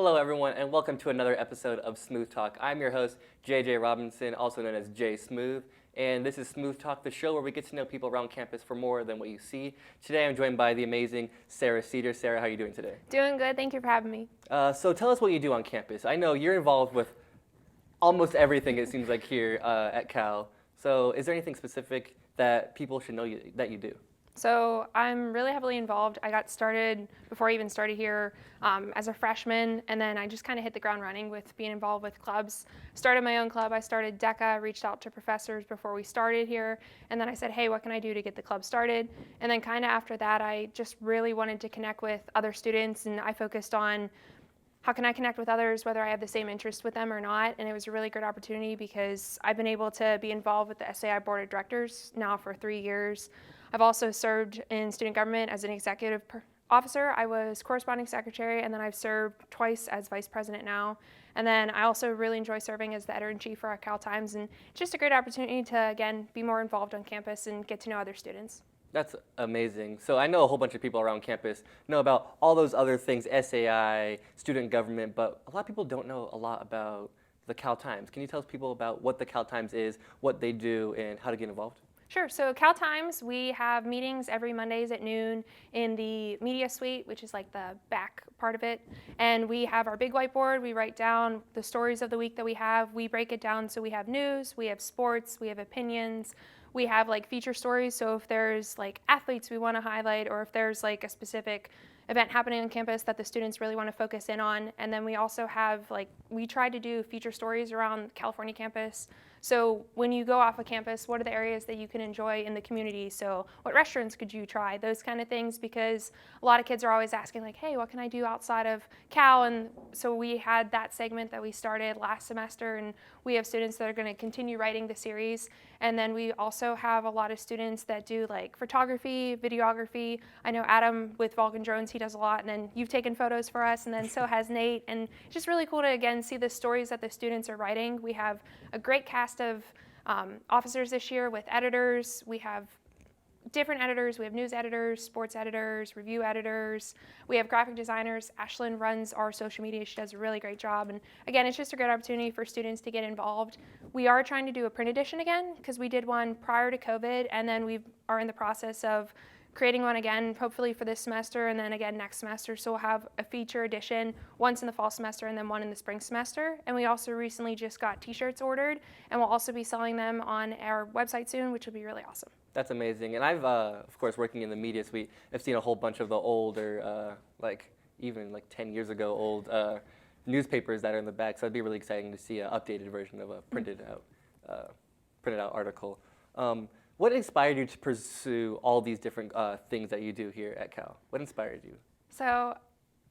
Hello everyone and welcome to another episode of Smooth Talk. I'm your host, JJ Robinson, also known as J Smooth, and this is Smooth Talk, the show where we get to know people around campus for more than what you see. Today I'm joined by the amazing Sarah SEDAR. Sarah, how are you doing today? Doing good, thank you for having me. So tell us what you do on campus. I know you're involved with almost everything it seems like here at Cal. So is there anything specific that people should know that you do? So I'm really heavily involved. I got started before I even started here as a freshman, and then I just kind of hit the ground running with being involved with clubs. Started my own club. I started DECA, reached out to professors before we started here, and then I said, hey, what can I do to get the club started? And then kind of after that, I just really wanted to connect with other students, and I focused on how can I connect with others, whether I have the same interest with them or not. And it was a really great opportunity because I've been able to be involved with the SEDAR Board of Directors now for 3 years. I've also served in student government as an executive officer. I was corresponding secretary, and then I've served twice as vice president now. And then I also really enjoy serving as the editor-in-chief for our Cal Times, and it's just a great opportunity to, again, be more involved on campus and get to know other students. That's amazing. So I know a whole bunch of people around campus know about all those other things, SAI, student government, but a lot of people don't know a lot about the Cal Times. Can you tell people about what the Cal Times is, what they do, and how to get involved? Sure. So Cal Times, we have meetings every Mondays at noon in the media suite, which is like the back part of it. And we have our big whiteboard. We write down the stories of the week that we have. We break it down so we have news, we have sports, we have opinions. We have like feature stories, so if there's like athletes we want to highlight, or if there's like a specific event happening on campus that the students really want to focus in on. And then we also have we try to do feature stories around California campus. So when you go off of campus, what are the areas that you can enjoy in the community? So what restaurants could you try? Those kind of things, because a lot of kids are always asking like, hey, what can I do outside of Cal? And so we had that segment that we started last semester, and we have students that are going to continue writing the series. And then we also have a lot of students that do like photography, videography. I know Adam with Vulcan Drones, he does a lot, and then you've taken photos for us, and then so has Nate. And it's just really cool to, again, see the stories that the students are writing. We have a great cast of officers this year with editors. We have different editors. We have news editors, sports editors, review editors. We have graphic designers. Ashlyn runs our social media. She does a really great job. And again, it's just a great opportunity for students to get involved. We are trying to do a print edition again because we did one prior to COVID, and then we are in the process of creating one again, hopefully for this semester, and then again next semester. So we'll have a feature edition once in the fall semester and then one in the spring semester. And we also recently just got t-shirts ordered, and we'll also be selling them on our website soon, which will be really awesome. That's amazing. And I've, of course, working in the media suite, I've seen a whole bunch of the older, even 10 years ago old newspapers that are in the back. So it'd be really exciting to see an updated version of a printed out article. What inspired you to pursue all these different things that you do here at Cal? What inspired you? So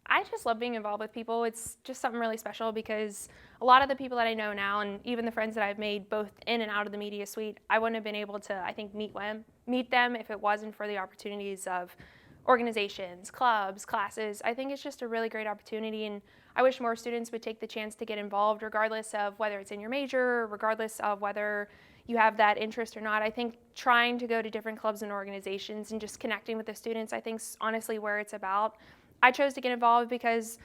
I just love being involved with people. It's just something really special because a lot of the people that I know now, and even the friends that I've made both in and out of the media suite, I wouldn't have been able to, I think, meet them if it wasn't for the opportunities of organizations, clubs, classes. I think it's just a really great opportunity, and I wish more students would take the chance to get involved, regardless of whether it's in your major, regardless of whether you have that interest or not. I think trying to go to different clubs and organizations and just connecting with the students, I think is honestly where it's about. I chose to get involved because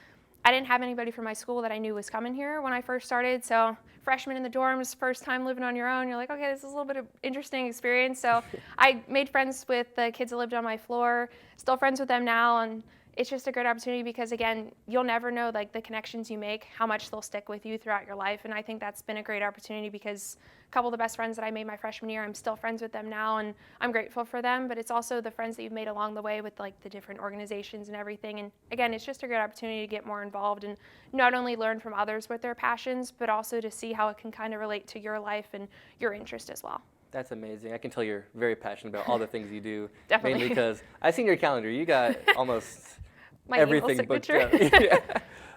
I didn't have anybody from my school that I knew was coming here when I first started. So freshman in the dorms, first time living on your own, you're like, okay, this is a little bit of interesting experience. So I made friends with the kids that lived on my floor, still friends with them now, and it's just a great opportunity because, again, you'll never know the connections you make, how much they'll stick with you throughout your life. And I think that's been a great opportunity because a couple of the best friends that I made my freshman year, I'm still friends with them now, and I'm grateful for them. But it's also the friends that you've made along the way with the different organizations and everything. And again, it's just a great opportunity to get more involved and not only learn from others with their passions, but also to see how it can kind of relate to your life and your interest as well. That's amazing. I can tell you're very passionate about all the things you do. Definitely. Mainly because I've seen your calendar. You got almost My everything booked out. signature.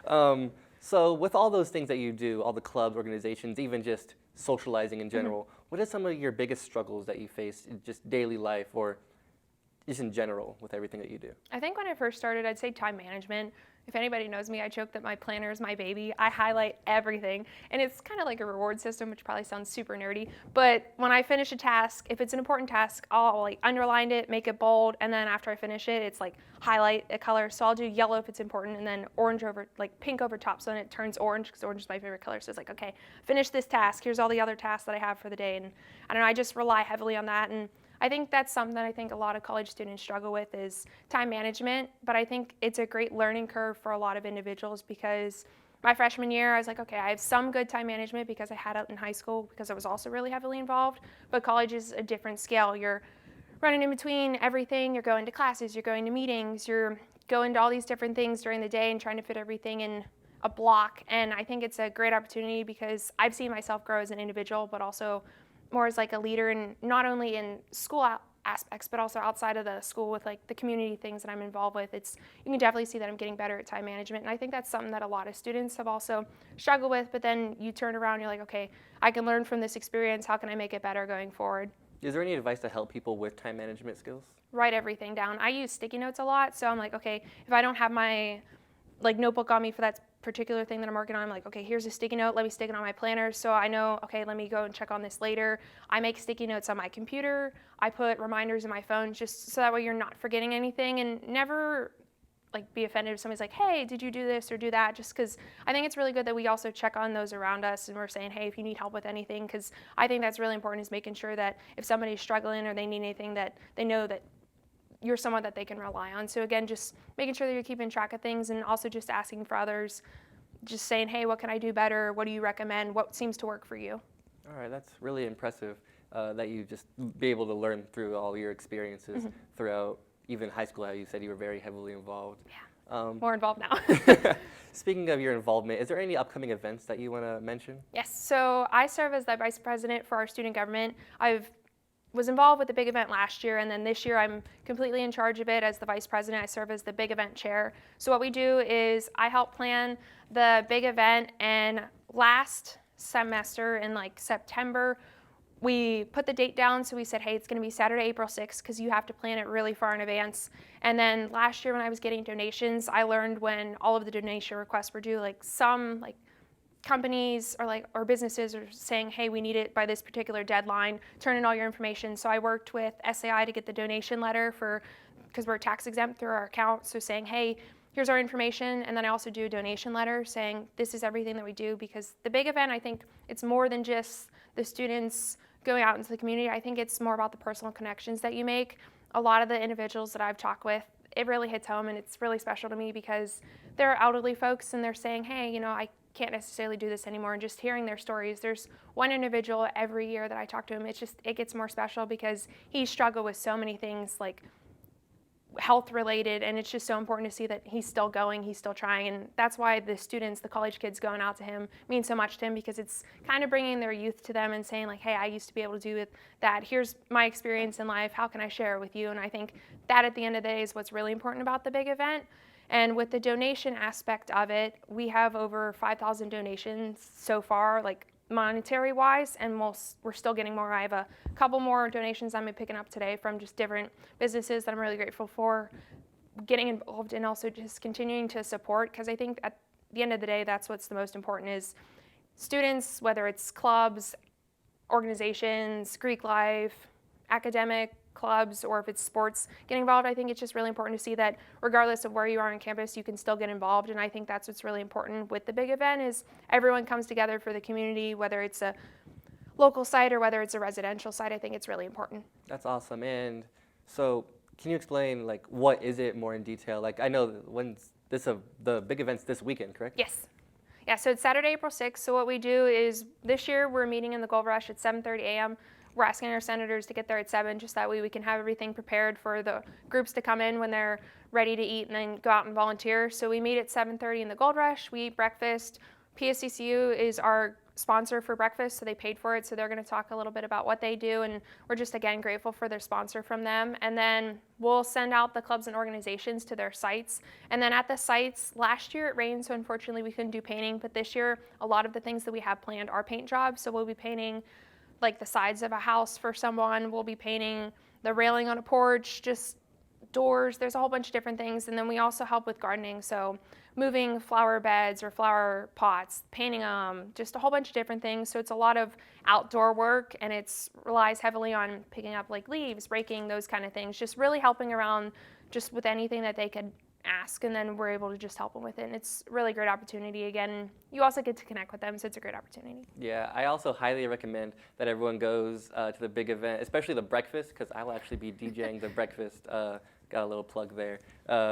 Yeah. So with all those things that you do, all the clubs, organizations, even just socializing in general, what are some of your biggest struggles that you face in just daily life or just in general with everything that you do? I think when I first started, I'd say time management. If anybody knows me, I joke that my planner is my baby. I highlight everything, and it's kind of like a reward system, which probably sounds super nerdy. But when I finish a task, if it's an important task, I'll like underline it, make it bold, and then after I finish it, it's like highlight a color. So I'll do yellow if it's important, and then orange over, like pink over top, so then it turns orange because orange is my favorite color. So it's like, okay, finish this task. Here's all the other tasks that I have for the day, and I don't know. I just rely heavily on that, and I think that's something that I think a lot of college students struggle with is time management, but I think it's a great learning curve for a lot of individuals because my freshman year, I was like, okay, I have some good time management because I had it in high school because I was also really heavily involved, but college is a different scale. You're running in between everything, you're going to classes, you're going to meetings, you're going to all these different things during the day and trying to fit everything in a block, and I think it's a great opportunity because I've seen myself grow as an individual, but also more as like a leader, and not only in school aspects, but also outside of the school with like the community things that I'm involved with. You can definitely see that I'm getting better at time management, and I think that's something that a lot of students have also struggled with. But then you turn around, you're like, okay, I can learn from this experience. How can I make it better going forward? Is there any advice to help people with time management skills? Write everything down. I use sticky notes a lot, so I'm like, okay, if I don't have my like notebook on me for that particular thing that I'm working on, I'm like, okay, here's a sticky note, let me stick it on my planner so I know, okay, let me go and check on this later. I make sticky notes on my computer. I put reminders in my phone just so that way you're not forgetting anything, and never like be offended if somebody's like, hey, did you do this or do that? Just because I think it's really good that we also check on those around us and we're saying, hey, if you need help with anything, because I think that's really important, is making sure that if somebody's struggling or they need anything, that they know that you're someone that they can rely on. So again, just making sure that you're keeping track of things, and also just asking for others, just saying, hey, what can I do better? What do you recommend? What seems to work for you? All right, that's really impressive that you just be able to learn through all your experiences throughout even high school. How you said you were very heavily involved. Yeah, more involved now. Speaking of your involvement, is there any upcoming events that you want to mention? Yes, so I serve as the vice president for our student government. Was involved with the big event last year, and then this year I'm completely in charge of it as the vice president. I serve as the big event chair. So what we do is I help plan the big event, and last semester in like September, we put the date down, so we said, hey, it's going to be Saturday, April 6th, because you have to plan it really far in advance. And then last year when I was getting donations, I learned when all of the donation requests were due, like some companies or businesses are saying, hey, we need it by this particular deadline, turn in all your information. So I worked with SAI to get the donation letter because we're tax exempt through our account, so saying, hey, here's our information. And then I also do a donation letter saying this is everything that we do, because the big event, I think it's more than just the students going out into the community. I think it's more about the personal connections that you make. A lot of the individuals that I've talked with, it really hits home, and it's really special to me because they're elderly folks and they're saying, hey, I can't necessarily do this anymore, and just hearing their stories. There's one individual every year that I talk to him, it gets more special because he struggled with so many things like health related, and it's just so important to see that he's still going, he's still trying, and that's why the students, the college kids going out to him mean so much to him, because it's kind of bringing their youth to them and saying like, hey, I used to be able to do that, here's my experience in life, how can I share it with you? And I think that at the end of the day is what's really important about the big event. And with the donation aspect of it, we have over 5,000 donations so far, like monetary wise, and we're still getting more. I have a couple more donations I'm picking up today from just different businesses that I'm really grateful for getting involved, and also just continuing to support, because I think at the end of the day, that's what's the most important, is students, whether it's clubs, organizations, Greek life, academic clubs, or if it's sports, getting involved. I think it's just really important to see that regardless of where you are on campus, you can still get involved. And I think that's what's really important with the big event, is everyone comes together for the community, whether it's a local site or whether it's a residential site. I think it's really important. That's awesome. And so can you explain what is it more in detail? I know the big event's this weekend, correct? Yes. Yeah, so it's Saturday, April 6th. So what we do is this year we're meeting in the Gold Rush at 7:30 a.m. We're asking our senators to get there at 7, just that way we can have everything prepared for the groups to come in when they're ready to eat and then go out and volunteer. So we meet at 7:30 in the Gold Rush. We eat breakfast. PSCCU is our sponsor for breakfast, so they paid for it. So they're going to talk a little bit about what they do, and we're just, again, grateful for their sponsor from them. And then we'll send out the clubs and organizations to their sites. And then at the sites, last year it rained, so unfortunately we couldn't do painting. But this year, a lot of the things that we have planned are paint jobs. So we'll be painting the sides of a house for someone. We'll be painting the railing on a porch, just doors. There's a whole bunch of different things. And then we also help with gardening. So moving flower beds or flower pots, painting them, just a whole bunch of different things. So it's a lot of outdoor work, and it relies heavily on picking up like leaves, raking, those kind of things, just really helping around just with anything that they could ask, and then we're able to just help them with it. And it's a really great opportunity. Again, you also get to connect with them, so it's a great opportunity. Yeah, I also highly recommend that everyone goes to the big event, especially the breakfast, because I will actually be DJing the breakfast. Got a little plug there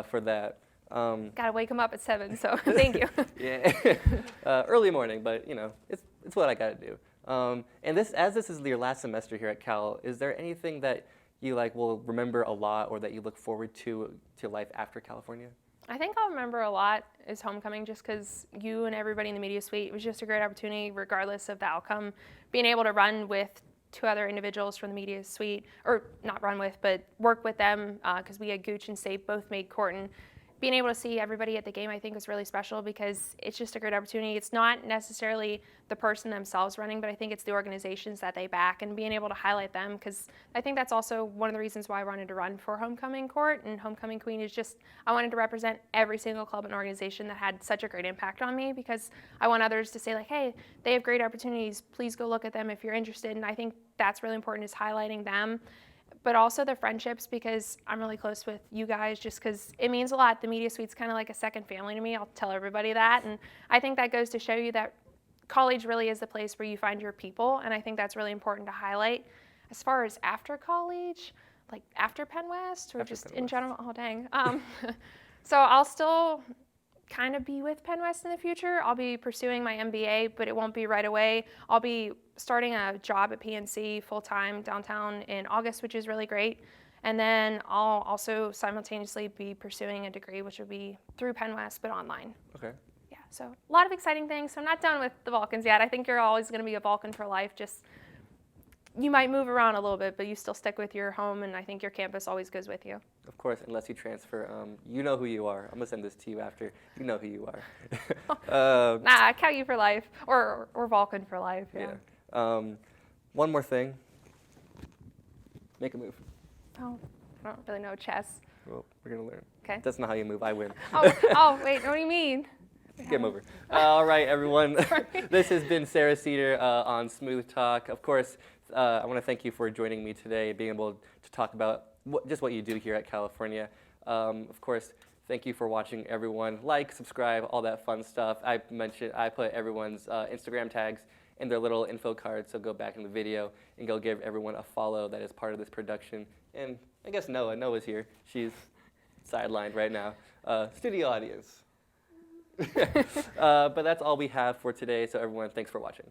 for that. Gotta wake them up at 7, so thank you. Yeah, early morning, but you know, it's what I gotta do. And this is your last semester here at Cal, is there anything that you will remember a lot, or that you look forward to life after California? I think I'll remember a lot is homecoming, just because you and everybody in the media suite, it was just a great opportunity regardless of the outcome. Being able to run with 2 other individuals from the media suite, or not run with, but work with them, because we had Gooch and Sape both made court, and being able to see everybody at the game, I think, was really special, because it's just a great opportunity. It's not necessarily the person themselves running, but I think it's the organizations that they back, and being able to highlight them, because I think that's also one of the reasons why I wanted to run for Homecoming Court and Homecoming Queen, is just I wanted to represent every single club and organization that had such a great impact on me, because I want others to say, hey, they have great opportunities. Please go look at them if you're interested. And I think that's really important, is highlighting them. But also the friendships, because I'm really close with you guys, just because it means a lot. The media suite's kind of like a second family to me. I'll tell everybody that. And I think that goes to show you that college really is the place where you find your people. And I think that's really important to highlight. As far as after college, like after Penn West, or After just Penn in West. general, oh dang. So I'll still kind of be with Penn West in the future. I'll be pursuing my MBA, but it won't be right away. I'll be starting a job at PNC full-time downtown in August, which is really great. And then I'll also simultaneously be pursuing a degree, which will be through Penn West, but online. Okay. Yeah, so a lot of exciting things. So I'm not done with the Vulcans yet. I think you're always going to be a Vulcan for life. Just you might move around a little bit, but you still stick with your home, and I think your campus always goes with you. Of course, unless you transfer. You know who you are. I'm going to send this to you after. You know who you are. Nah, Cal U for life, or Vulcan for life. Yeah. One more thing. Make a move. Oh, I don't really know chess. Well, we're going to learn. Okay. That's not how you move. I win. Wait, what do you mean? Game over. All right, everyone. This has been Sarah Cedar on Smooth Talk. Of course, I want to thank you for joining me today, being able to talk about just what you do here at California. Of course, thank you for watching, everyone. Like, subscribe, all that fun stuff. I put everyone's Instagram tags in their little info cards, so go back in the video and go give everyone a follow that is part of this production. And I guess Noah's here. She's sidelined right now. Studio audience. But that's all we have for today, so everyone, thanks for watching.